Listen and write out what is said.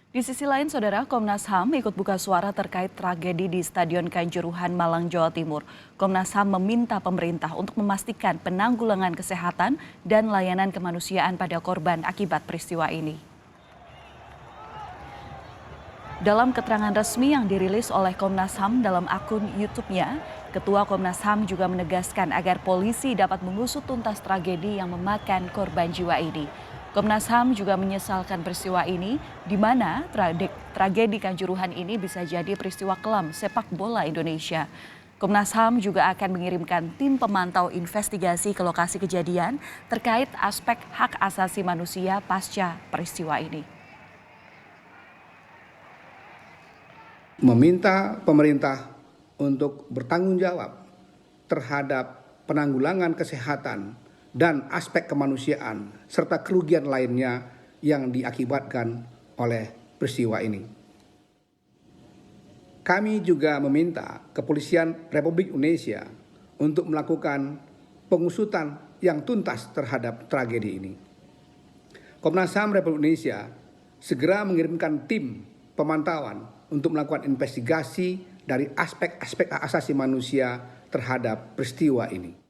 Di sisi lain, Saudara, Komnas HAM ikut buka suara terkait tragedi di Stadion Kanjuruhan, Malang, Jawa Timur. Komnas HAM meminta pemerintah untuk memastikan penanggulangan kesehatan dan layanan kemanusiaan pada korban akibat peristiwa ini. Dalam keterangan resmi yang dirilis oleh Komnas HAM dalam akun YouTube-nya, Ketua Komnas HAM juga menegaskan agar polisi dapat mengusut tuntas tragedi yang memakan korban jiwa ini. Komnas HAM juga menyesalkan peristiwa ini, di mana tragedi Kanjuruhan ini bisa jadi peristiwa kelam sepak bola Indonesia. Komnas HAM juga akan mengirimkan tim pemantau investigasi ke lokasi kejadian terkait aspek hak asasi manusia pasca peristiwa ini. Meminta pemerintah untuk bertanggung jawab terhadap penanggulangan kesehatan dan aspek kemanusiaan serta kerugian lainnya yang diakibatkan oleh peristiwa ini. Kami juga meminta Kepolisian Republik Indonesia untuk melakukan pengusutan yang tuntas terhadap tragedi ini. Komnas HAM Republik Indonesia segera mengirimkan tim pemantauan untuk melakukan investigasi dari aspek-aspek hak asasi manusia terhadap peristiwa ini.